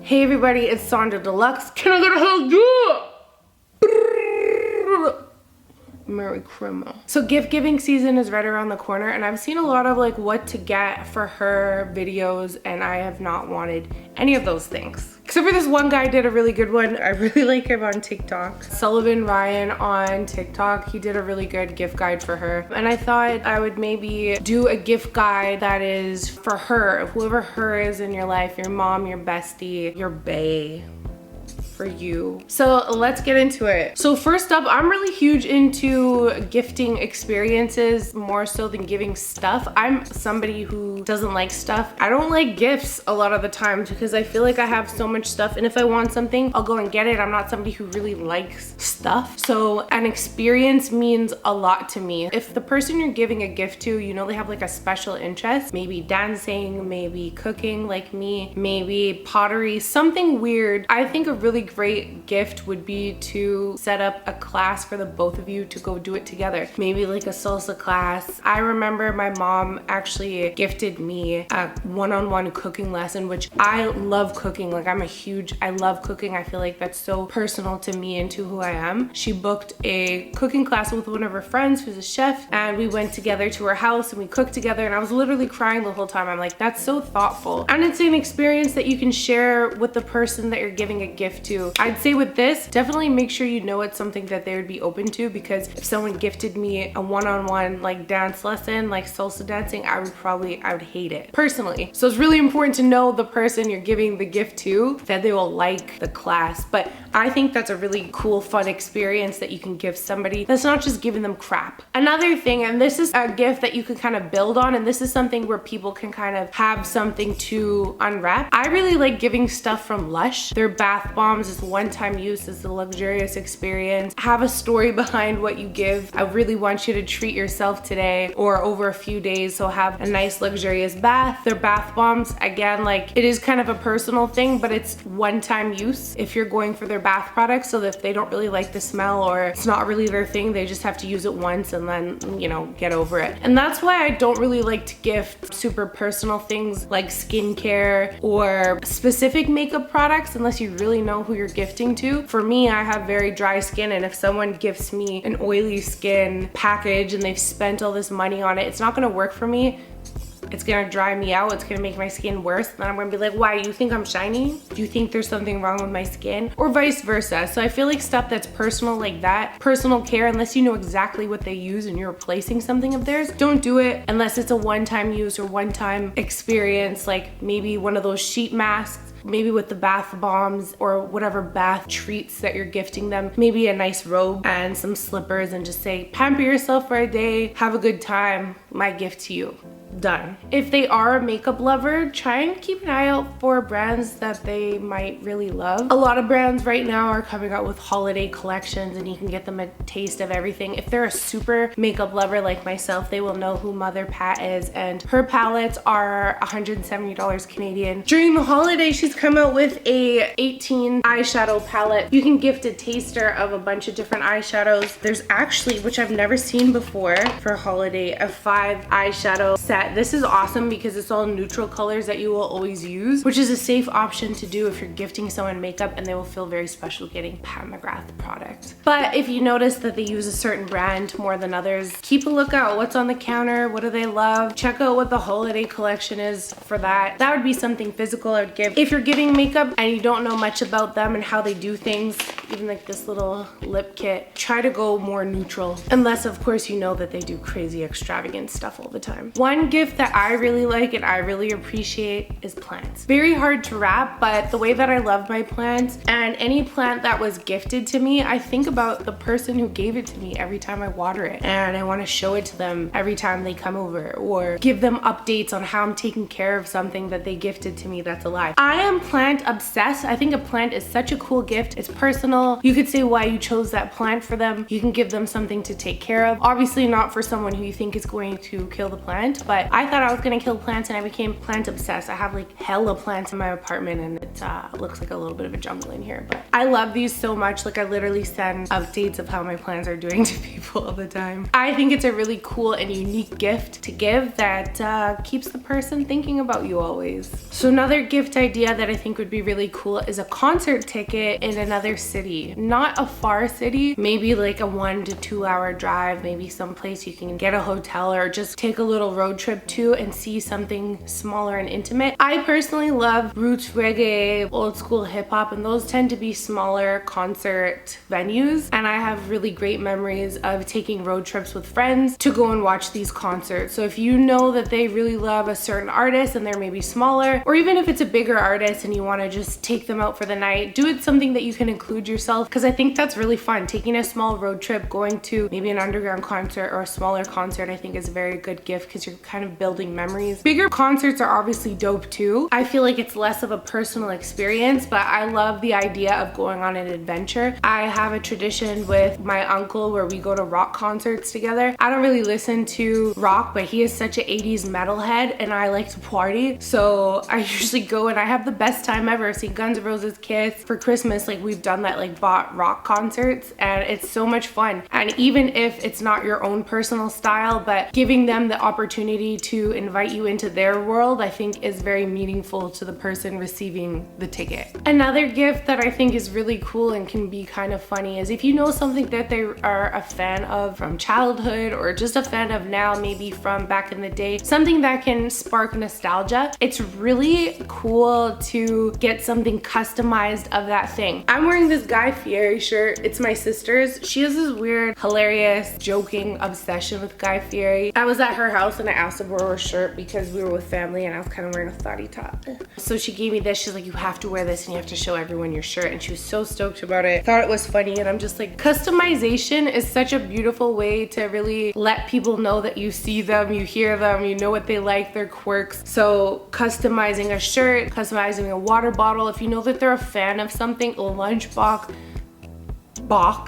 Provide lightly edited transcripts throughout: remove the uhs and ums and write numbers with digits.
Hey everybody, it's Sonjdradeluxe. Can I get a hell yeah? Merry Christmas. So gift giving season is right around the corner, and I've seen a lot of like what to get for her videos, and I have not wanted any of those things. Except for this one guy did a really good one. I really like him on TikTok. Sullivan Ryan on TikTok. He did a really good gift guide for her. And I thought I would maybe do a gift guide that is for her. Whoever her is in your life, your mom, your bestie, your bae. For you. So let's get into it. So first up, I'm really huge into gifting experiences more so than giving stuff. I'm somebody who doesn't like stuff. I don't like gifts a lot of the times because I feel like I have so much stuff, and if I want something, I'll go and get it. I'm not somebody who really likes stuff. So an experience means a lot to me. If the person you're giving a gift to, you know they have like a special interest, maybe dancing, maybe cooking like me, maybe pottery, something weird, I think a really great gift would be to set up a class for the both of you to go do it together. Maybe like a salsa class. I remember my mom actually gifted me a one-on-one cooking lesson, which I love cooking. Like I love cooking. I feel like that's so personal to me and to who I am. She booked a cooking class with one of her friends who's a chef, and we went together to her house and we cooked together, and I was literally crying the whole time. I'm like, that's so thoughtful. And it's an experience that you can share with the person that you're giving a gift to. I'd say with this, definitely make sure you know it's something that they would be open to, because if someone gifted me a one-on-one like dance lesson, like salsa dancing, I would hate it personally. So it's really important to know the person you're giving the gift to, that they will like the class. But I think that's a really cool, fun experience that you can give somebody that's not just giving them crap. Another thing, and this is a gift that you can kind of build on, and this is something where people can kind of have something to unwrap. I really like giving stuff from Lush. Their bath bombs is one-time use, is a luxurious experience. Have a story behind what you give. I really want you to treat yourself today or over a few days, so have a nice luxurious bath. Their bath bombs, again, like it is kind of a personal thing, but it's one-time use if you're going for their bath products, so that if they don't really like the smell or it's not really their thing, they just have to use it once and then, you know, get over it. And that's why I don't really like to gift super personal things like skincare or specific makeup products unless you really know who you're gifting to. For me, I have very dry skin, and if someone gifts me an oily skin package and they've spent all this money on it, it's not gonna work for me. It's gonna dry me out, it's gonna make my skin worse. Then I'm gonna be like, why, you think I'm shiny? Do you think there's something wrong with my skin? Or vice versa. So I feel like stuff that's personal like that, personal care, unless you know exactly what they use and you're replacing something of theirs, don't do it unless it's a one-time use or one-time experience, like maybe one of those sheet masks, maybe with the bath bombs or whatever bath treats that you're gifting them, maybe a nice robe and some slippers, and just say, pamper yourself for a day, have a good time, my gift to you. Done. If they are a makeup lover, try and keep an eye out for brands that they might really love. A lot of brands right now are coming out with holiday collections, and you can get them a taste of everything. If they're a super makeup lover like myself, they will know who Mother Pat is, and her palettes are $170 Canadian. During the holiday, she's come out with a 18 eyeshadow palette. You can gift a taster of a bunch of different eyeshadows. There's actually, which I've never seen before for holiday, a 5 eyeshadow set. This is awesome because it's all neutral colors that you will always use, which is a safe option to do if you're gifting someone makeup, and they will feel very special getting Pat McGrath product. But if you notice that they use a certain brand more than others, keep a lookout. What's on the counter? What do they love? Check out what the holiday collection is for that. That would be something physical I would give. If you're giving makeup and you don't know much about them and how they do things, even like this little lip kit, try to go more neutral. Unless of course you know that they do crazy extravagant stuff all the time. One gift that I really like and I really appreciate is plants. Very hard to wrap, but the way that I love my plants, and any plant that was gifted to me, I think about the person who gave it to me every time I water it, and I want to show it to them every time they come over, or give them updates on how I'm taking care of something that they gifted to me that's alive. I am plant obsessed. I think a plant is such a cool gift. It's personal. personal. You could say why you chose that plant for them. You can give them something to take care of. Obviously not for someone who you think is going to kill the plant, but I thought I was gonna kill plants and I became plant obsessed. I have like hella plants in my apartment and it looks like a little bit of a jungle in here, but I love these so much. Like I literally send updates of how my plants are doing to people all the time. I think it's a really cool and unique gift to give that keeps the person thinking about you always. So another gift idea that I think would be really cool is a concert ticket in another city. Not a far city, maybe like a 1 to 2 hour drive, maybe someplace you can get a hotel or just take a little road trip to and see something smaller and intimate. I personally love roots reggae, old school hip hop, and those tend to be smaller concert venues. And I have really great memories of taking road trips with friends to go and watch these concerts. So if you know that they really love a certain artist and they're maybe smaller, or even if it's a bigger artist and you want to just take them out for the night, do it something that you can include yourself, because I think that's really fun. Taking a small road trip, going to maybe an underground concert or a smaller concert, I think is a very good gift because you're kind of building memories. Bigger concerts are obviously dope too. I feel like it's less of a personal experience, but I love the idea of going on an adventure. I have a tradition with my uncle where we go to rock concerts together. I don't really listen to rock, but he is such an 80s metalhead and I like to party. So I usually go and I have the best time ever. See Guns N' Roses, Kiss. For Christmas, like we've done that, like bought rock concerts, and it's so much fun. And even if it's not your own personal style, but giving them the opportunity to invite you into their world, I think is very meaningful to the person receiving the ticket. Another gift that I think is really cool and can be kind of funny is if you know something that they are a fan of from childhood or just a fan of now, maybe from back in the day, something that can spark nostalgia. It's really cool to get something customized of that thing. I'm wearing this Guy Fieri shirt. It's my sister's. She has this weird, hilarious, joking obsession with Guy Fieri. I was at her house and I asked her to wear her shirt because we were with family and I was kind of wearing a thotty top. So she gave me this. She's like, you have to wear this and you have to show everyone your shirt. And she was so stoked about it. Thought it was funny, and I'm just like, customization is such a beautiful way to really let people know that you see them, you hear them, you know what they like, their quirks. So customizing a shirt, customizing a water bottle, if you know that they're a fan of something, a lunchbox,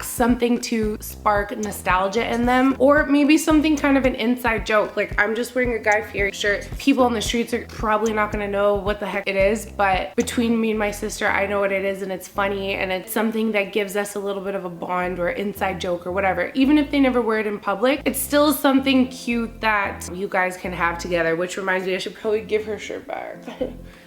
something to spark nostalgia in them, or maybe something kind of an inside joke. Like I'm just wearing a Guy Fieri shirt. People on the streets are probably not gonna know what the heck it is, but between me and my sister, I know what it is and it's funny and it's something that gives us a little bit of a bond or inside joke or whatever. Even if they never wear it in public, it's still something cute that you guys can have together, which reminds me I should probably give her shirt back.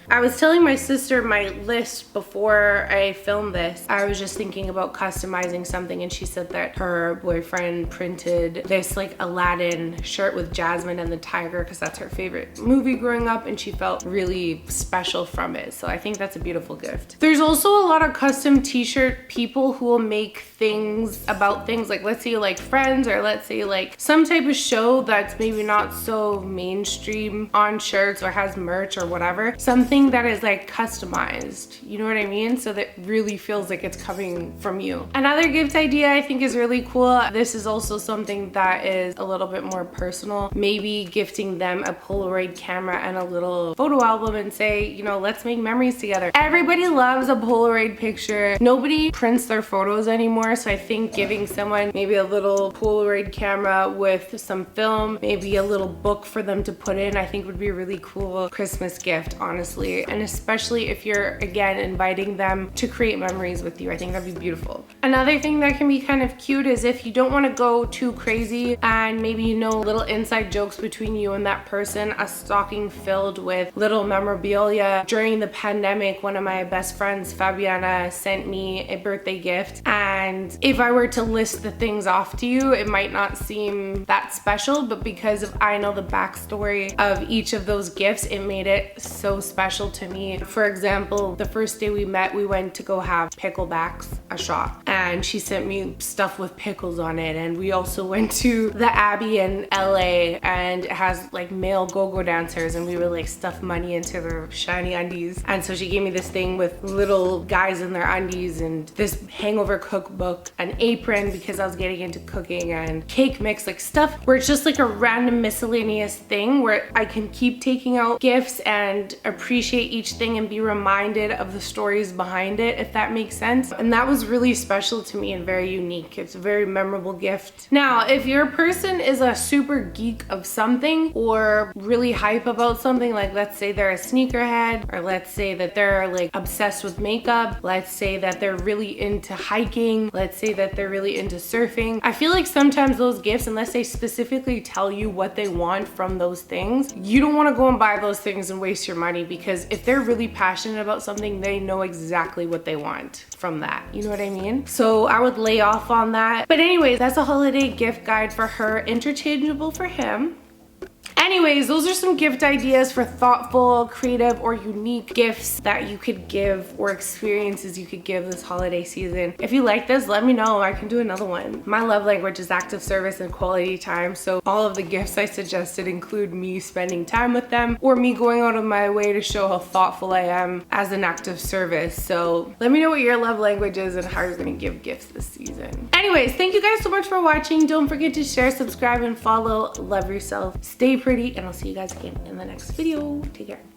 I was telling my sister my list before I filmed this. I was just thinking about customizing something and she said that her boyfriend printed this like Aladdin shirt with Jasmine and the tiger because that's her favorite movie growing up and she felt really special from it. So I think that's a beautiful gift. There's also a lot of custom t-shirt people who will make things about things, like let's say you like Friends, or let's say like some type of show that's maybe not so mainstream on shirts or has merch or whatever. Something that is like customized, you know what I mean? So that really feels like it's coming from you. Another gift idea I think is really cool. This is also something that is a little bit more personal. Maybe gifting them a Polaroid camera and a little photo album and say, you know, let's make memories together. Everybody loves a Polaroid picture. Nobody prints their photos anymore. So I think giving someone maybe a little Polaroid camera with some film, maybe a little book for them to put in, I think would be a really cool Christmas gift, honestly. And especially if you're, again, inviting them to create memories with you, I think that'd be beautiful. Another thing that can be kind of cute is if you don't want to go too crazy and maybe you know little inside jokes between you and that person, a stocking filled with little memorabilia. During the pandemic, one of my best friends, Fabiana, sent me a birthday gift, and if I were to list the things off to you, it might not seem that special, but because I know the backstory of each of those gifts, it made it so special to me. For example, the first day we met, we went to go have picklebacks, a shot. and she sent me stuff with pickles on it. And we also went to the Abbey in LA, and it has like male go-go dancers, and we would like stuff money into their shiny undies. And so she gave me this thing with little guys in their undies, and this hangover cookbook, an apron because I was getting into cooking, and cake mix, like stuff where it's just like a random miscellaneous thing where I can keep taking out gifts and appreciate each thing and be reminded of the stories behind it, if that makes sense. And that was really special to me and very unique. It's a very memorable gift. Now, if your person is a super geek of something or really hype about something, like let's say they're a sneakerhead, or let's say that they're like obsessed with makeup, let's say that they're really into hiking, let's say that they're really into surfing, I feel like sometimes those gifts, unless they specifically tell you what they want from those things, you don't want to go and buy those things and waste your money, because if they're really passionate about something, they know exactly what they want from that. You know what I mean? So I would lay off on that. But anyways, that's a holiday gift guide for her, interchangeable for him. Anyways, those are some gift ideas for thoughtful, creative, or unique gifts that you could give, or experiences you could give this holiday season. If you like this, let me know. I can do another one. My love language is active service and quality time, so all of the gifts I suggested include me spending time with them, or me going out of my way to show how thoughtful I am as an active service. So let me know what your love language is and how you're gonna give gifts this season. Anyways, thank you guys so much for watching. Don't forget to share, subscribe, and follow. Love yourself. Stay pretty, and I'll see you guys again in the next video. Take care.